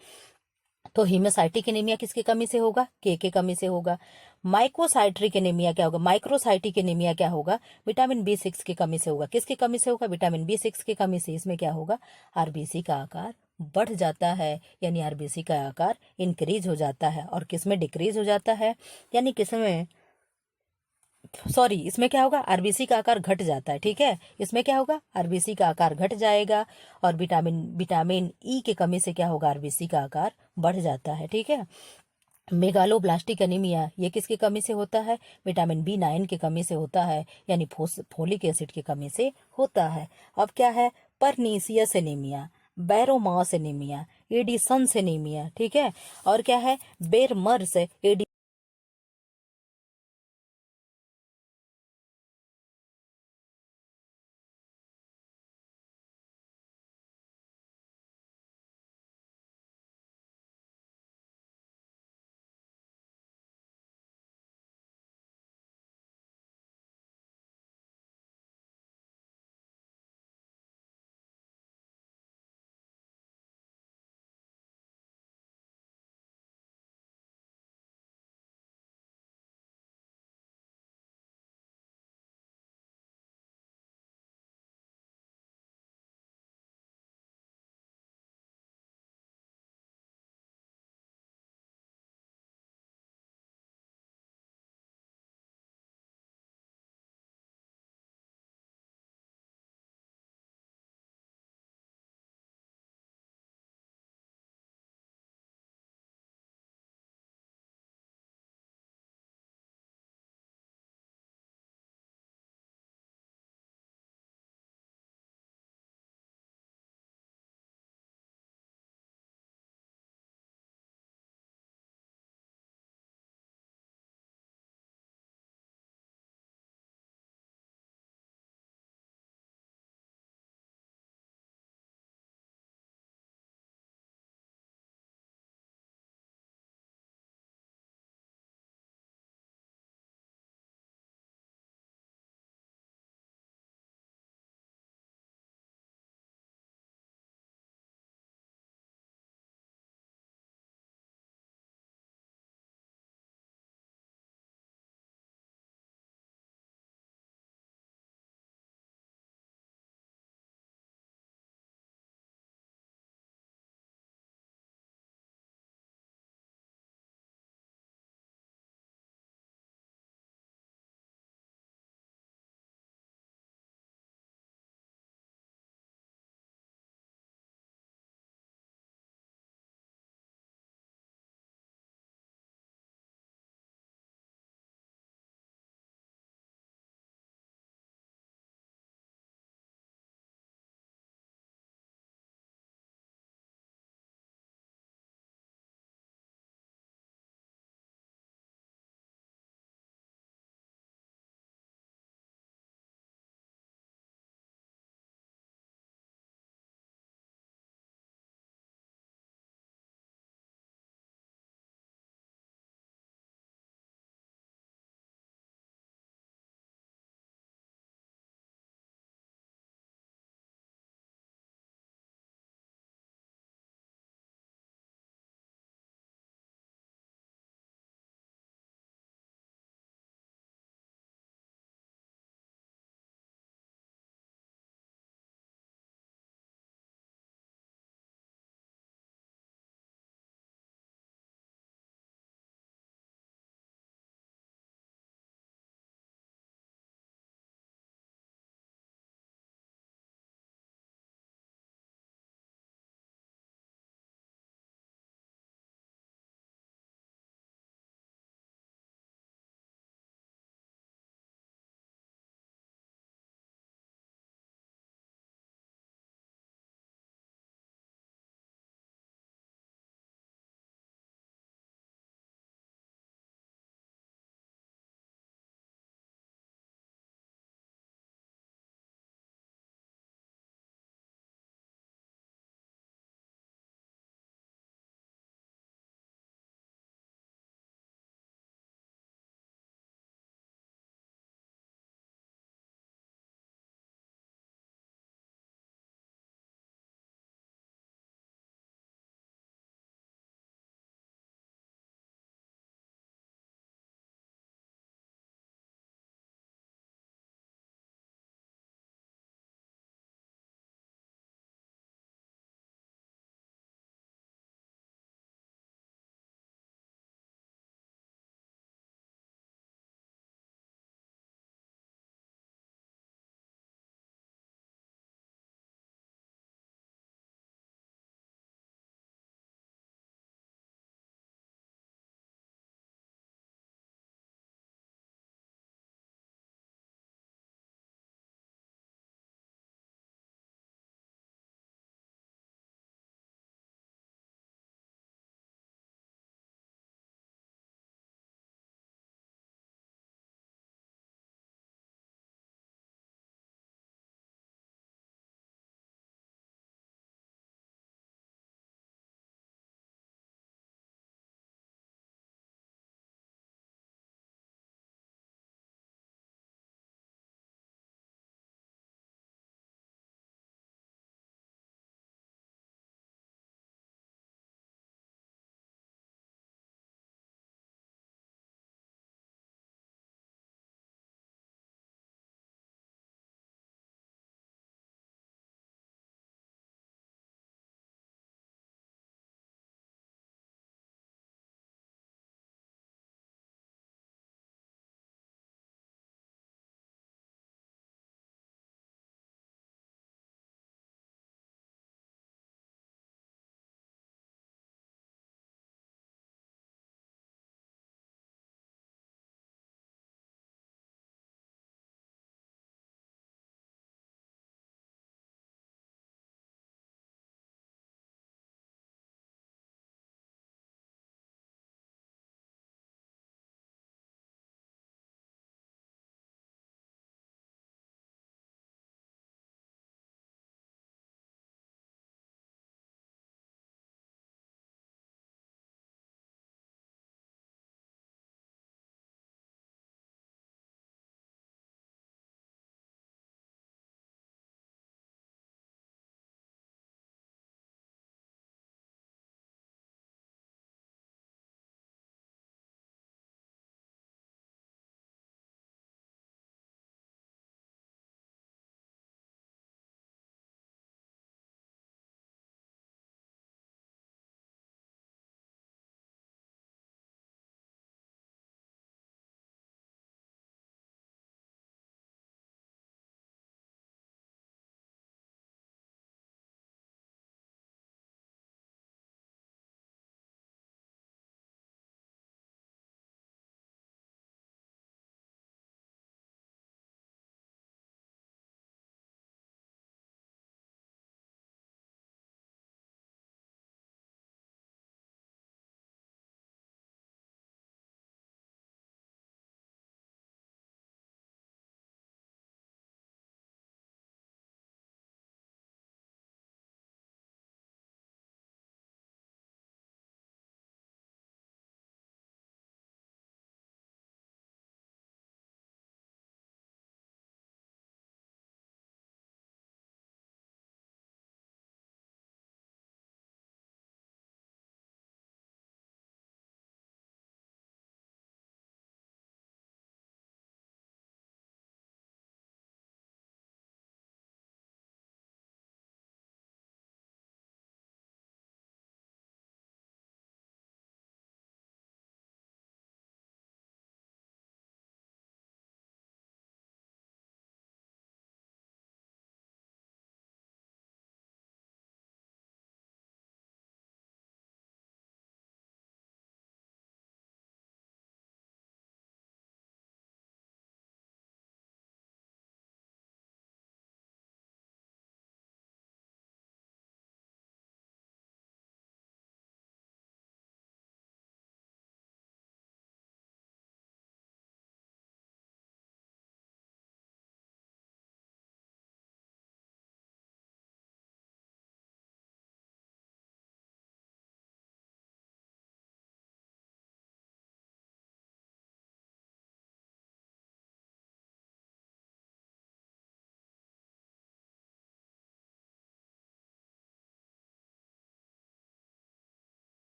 तो हीमोसाइटिक एनीमिया किसकी कमी से होगा, के कमी से होगा। माइक्रोसाइट्रिक एनीमिया क्या होगा, माइक्रोसाइटिक एनीमिया क्या होगा, विटामिन बी 6 की कमी से होगा। किसकी कमी से होगा, विटामिन बी 6 की कमी से। इसमें क्या होगा, आरबीसी का आकार बढ़ जाता है, यानी आरबीसी का आकार इंक्रीज हो जाता है। और किसमें डिक्रीज हो जाता है, यानी किसमें, सॉरी, इसमें क्या होगा, आरबीसी का आकार घट जाता है। ठीक है, इसमें क्या होगा, आरबीसी का आकार घट जाएगा और विटामिन विटामिन ई की कमी से क्या होगा, आरबीसी का आकार बढ़ जाता है। ठीक है, मेगालोब्लास्टिक एनीमिया ये किसकी कमी से होता है, विटामिन बी 9 की कमी से होता है, यानी फोलिक एसिड की कमी से होता है। अब क्या है, परनीसियस एनीमिया, बैरोमास एनीमिया, एडिसन्स एनीमिया। ठीक है, और क्या है, बेरमर्स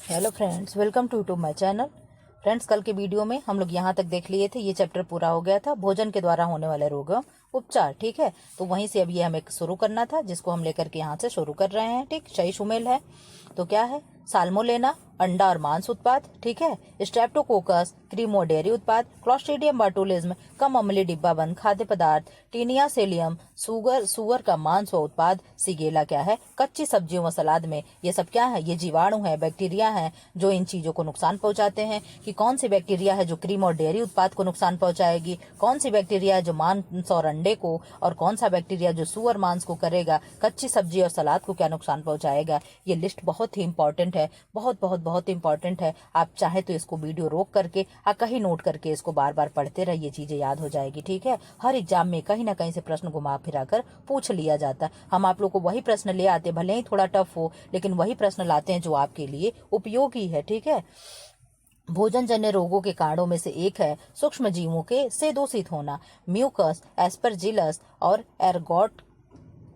hello friends, welcome to my channel. Friends, कल के वीडियो में हम लोग यहाँ तक देख लिए थे, ये चैप्टर पूरा हो गया था, भोजन के द्वारा होने वाले रोगों उपचार। ठीक है, तो वहीं से अब ये हमें शुरू करना था, जिसको हम लेकर के यहाँ से शुरू कर रहे हैं। ठीक, सही शुमेल है। तो क्या है? साल्मोनेला अंडा और मांस उत्पाद। ठीक है, स्ट्रेप्टोकोकस क्रीमो डेयरी उत्पाद, क्लॉस्ट्रीडियम बाटुलिज्म कम अम्लीय डिब्बाबंद खाद्य पदार्थ, टीनिया सेलियम सुअर का मांस व उत्पाद, सिगेला क्या है? कच्ची सब्जियों व सलाद में। ये सब क्या है? ये जीवाणु है, बैक्टीरिया है, जो इन चीजों को नुकसान पहुंचाते हैं। कि कौन सी बैक्टीरिया है जो क्रीम और डेयरी उत्पाद को नुकसान पहुंचाएगी, कौन सी बैक्टीरिया है जो मांस और अंडे को, और कौन सा बैक्टीरिया जो सुअर मांस को करेगा, कच्ची सब्जी और सलाद को क्या नुकसान पहुंचाएगा। ये लिस्ट बहुत ही इंपॉर्टेंट है, बहुत बहुत बहुत इंपॉर्टेंट है। आप चाहे तो इसको वीडियो रोक करके कहीं नोट करके इसको बार बार पढ़ते रहिए, ये चीजें याद हो जाएगी। ठीक है, हर एग्जाम में कहीं ना कहीं से प्रश्न घुमा फिरा कर पूछ लिया जाता है। हम आप लोग को वही प्रश्न ले आते, भले ही थोड़ा टफ हो, लेकिन वही प्रश्न लाते हैं जो आपके लिए उपयोगी है। ठीक है, भोजन जन्य रोगों के कारणों में से एक है सूक्ष्म जीवों के से दूषित होना। म्यूकस, एस्परजिलस और एर्गोट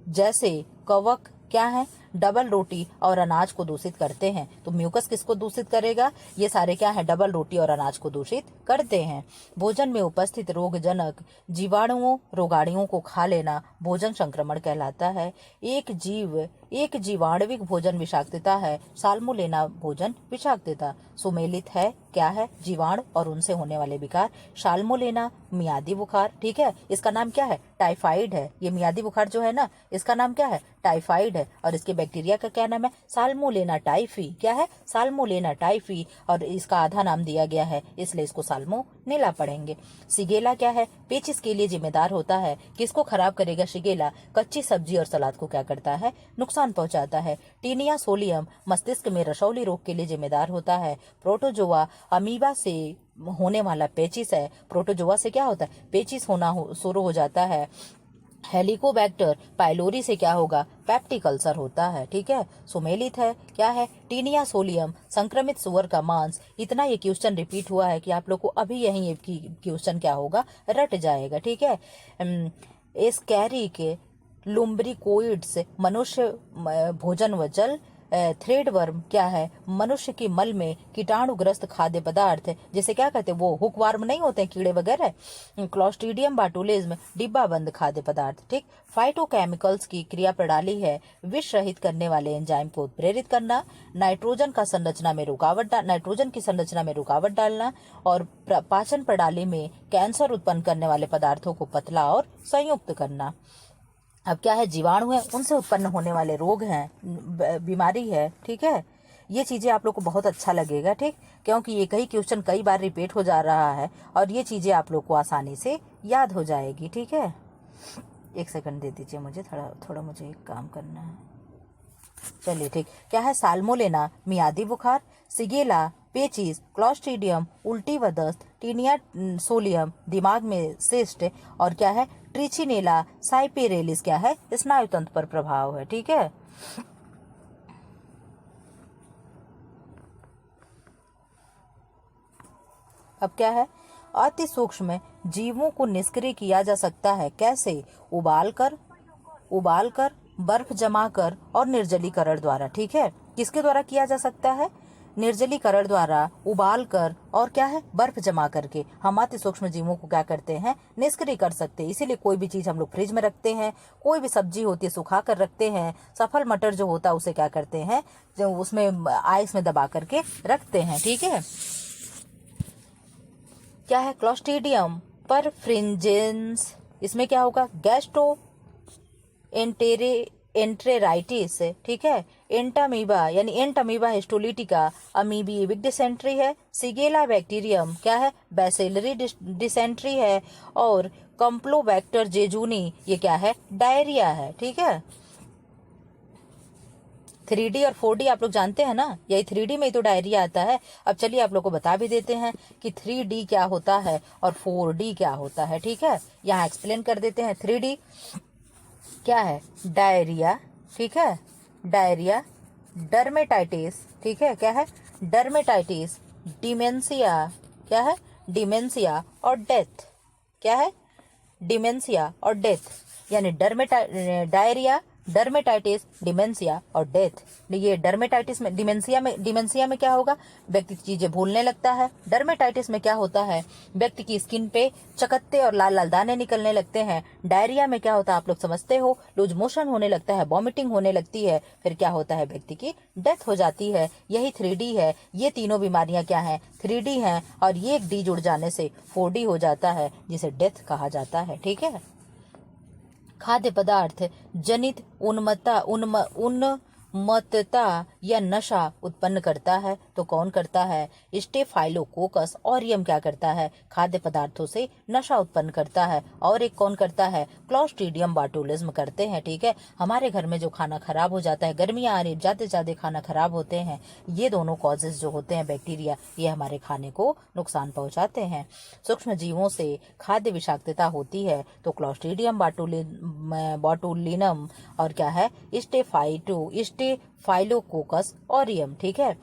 जैसे कवक क्या है? डबल रोटी और अनाज को दूषित करते हैं। तो म्यूकस किसको दूषित करेगा? ये सारे क्या है? डबल रोटी और अनाज को दूषित करते हैं। भोजन में उपस्थित रोगजनक जीवाणुओं रोगाणुओं को खा लेना भोजन संक्रमण कहलाता है। एक जीवाणुविक भोजन विषाक्तता है, साल्मोनेला भोजन विषाक्तता। सुमेलित है क्या है? जीवाणु और उनसे होने वाले विकार। साल्मोनेला मियादी बुखार। ठीक है, इसका नाम क्या है? टाइफाइड है। ये मियादी बुखार जो है ना, इसका नाम क्या है? टाइफाइड है। और इसके बैक्टीरिया का क्या नाम है? Salmonella typhi. क्या है? Salmonella typhi. और इसका आधा नाम दिया गया है, इसलिए इसको साल्मोनेला पढ़ेंगे। सिगेला क्या है? पेचिस के लिए जिम्मेदार होता है। किसको खराब करेगा सिगेला? कच्ची सब्जी और सलाद को क्या करता है? नुकसान पहुंचाता है। टीनिया सोलियम मस्तिष्क में रसौली रोग के लिए जिम्मेदार होता है। प्रोटोजोआ अमीबा से होने वाला पेचिस है। प्रोटोजोआ से क्या होता है? पेचिस होना शुरू हो जाता है। हेलिकोबैक्टर पाइलोरी से क्या होगा? पैप्टिक अल्सर होता है। ठीक है, सुमेलित है क्या है? टीनिया सोलियम संक्रमित सुअर का मांस। इतना ये क्वेश्चन रिपीट हुआ है कि आप लोग को अभी यही ये क्वेश्चन क्या होगा? रट जाएगा। ठीक है, एस्कैरिक लुम्ब्रिकोइड्स मनुष्य भोजन व जल। थ्रेड वर्म क्या है? मनुष्य की मल में कीटाणुग्रस्त खाद्य पदार्थ, जैसे क्या कहते हैं वो हुक वर्म नहीं होते हैं, कीड़े वगैरह। क्लॉस्ट्रीडियम बाटुलिज्म डिब्बा बंद खाद्य पदार्थ। ठीक, फाइटोकेमिकल्स की क्रिया प्रणाली है विष रहित करने वाले एंजाइम को उत्प्रेरित करना। नाइट्रोजन की संरचना में रुकावट डालना और पाचन प्रणाली में कैंसर उत्पन्न करने वाले पदार्थों को पतला और संयुक्त करना। अब क्या है? जीवाणु है, उनसे उत्पन्न होने वाले रोग हैं, बीमारी है। ठीक है, ये चीजें आप लोग को बहुत अच्छा लगेगा। ठीक, क्योंकि ये कई क्वेश्चन कई बार रिपीट हो जा रहा है और ये चीजें आप लोग को आसानी से याद हो जाएगी। ठीक है, एक सेकंड दे दीजिए मुझे, थोड़ा मुझे एक काम करना है। चलिए ठीक, क्या है? साल्मोनेला मियादी बुखार, सिगेला पेचिस, क्लॉस्ट्रीडियम उल्टी व दस्त, टीनिया सोलियम दिमाग में सिस्ट, और क्या है? ट्रिचिनेला साइपेरेलिस क्या है? स्नायु तंत्र पर प्रभाव है। ठीक है, अब क्या है? अति सूक्ष्म जीवों को निष्क्रिय किया जा सकता है। कैसे? उबालकर बर्फ जमाकर और निर्जलीकरण द्वारा। ठीक है, किसके द्वारा किया जा सकता है? निर्जलीकरण द्वारा, उबाल कर और क्या है? बर्फ जमा करके हम अति सूक्ष्म जीवों को क्या करते हैं? निष्क्रिय कर सकते हैं। इसीलिए कोई भी चीज हम लोग फ्रिज में रखते हैं, कोई भी सब्जी होती है सुखा कर रखते हैं, सफल मटर जो होता है उसे क्या करते हैं? जो उसमें आइस में दबा करके रखते हैं। ठीक है, क्या है? क्लॉस्ट्रीडियम परफ्रिंजेंस, इसमें क्या होगा? Gastro enteritis. ठीक है, एंटामीबा यानी एंटामीबा हिस्टोलिटिका अमीबी डिसेंट्री है। सिगेला बैक्टीरियम क्या है? बैसिलरी डिसेंट्री है। और कंप्लोबैक्टर जेजूनी ये क्या है? डायरिया है। ठीक है, 3D और 4D आप लोग जानते हैं ना, यही 3D में ही तो डायरिया आता है। अब चलिए आप लोग को बता भी देते हैं कि 3D क्या होता है और 4D क्या होता है। ठीक है, यहाँ एक्सप्लेन कर देते हैं। 3D क्या है? डायरिया। ठीक है, डायरिया, डर्मेटाइटिस। ठीक है, क्या है? Dermatitis, dementia. क्या है? डिमेंशिया और डेथ। क्या है? डिमेंशिया और डेथ, यानी डायरिया, डर्मेटाइटिस, डिमेंशिया और डेथ। ये डर्मेटाइटिस में, डिमेंशिया में क्या होगा, व्यक्ति चीजें भूलने लगता है। डर्मेटाइटिस में क्या होता है, व्यक्ति की स्किन पे चकत्ते और लाल लाल दाने निकलने लगते हैं। डायरिया में क्या होता है, आप लोग समझते हो, लूज मोशन होने लगता है, वॉमिटिंग होने लगती है, फिर क्या होता है, व्यक्ति की डेथ हो जाती है। यही 3D है। ये तीनों बीमारियां क्या हैं, 3D हैं, और ये एक D जुड़ जाने से 4D हो जाता है, जिसे डेथ कहा जाता है। ठीक है। खाद्य पदार्थ जनित उन्मत्तता या नशा उत्पन्न करता है, तो कौन करता है, स्टेफाइलोकोकस ऑरियम क्या करता है, खाद्य पदार्थों से नशा उत्पन्न करता है। और एक कौन करता है, क्लॉस्ट्रीडियम बाटुलिज्म करते हैं। ठीक है। हमारे घर में जो खाना खराब हो जाता है, गर्मियां आ रही, जाते जाते खाना खराब होते हैं, ये दोनों कॉजेज जो होते हैं, बैक्टीरिया, ये हमारे खाने को नुकसान पहुंचाते हैं। सूक्ष्म जीवों से खाद्य विषाक्तता होती है, तो क्लॉस्ट्रीडियम बाटुलिनम और क्या है, स्टेफाइलोकोकस ऑरियम। ठीक है।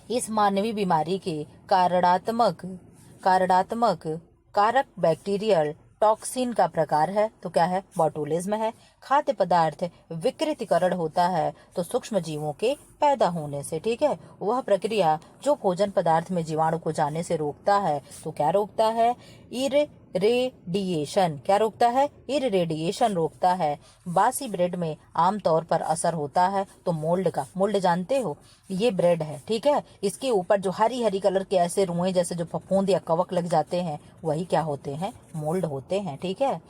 इस मानवीय बीमारी के कारणात्मक कारक बैक्टीरियल टॉक्सिन का प्रकार है, तो क्या है, बॉटुलिज्म है। खाद्य पदार्थ विकृतीकरण होता है, तो सूक्ष्म जीवों के पैदा होने से। ठीक है। वह प्रक्रिया जो भोजन पदार्थ में जीवाणु को जाने से रोकता है, तो क्या रोकता है, इरेडिएशन। क्या रोकता है, इरेडिएशन रोकता है। बासी ब्रेड में आमतौर पर असर होता है, तो मोल्ड का, मोल्ड जानते हो, ये ब्रेड है। ठीक है। इसके ऊपर जो हरी हरी कलर के ऐसे रुएं जैसे जो फफूंद या कवक लग जाते हैं, वही क्या होते हैं, मोल्ड होते हैं। ठीक है।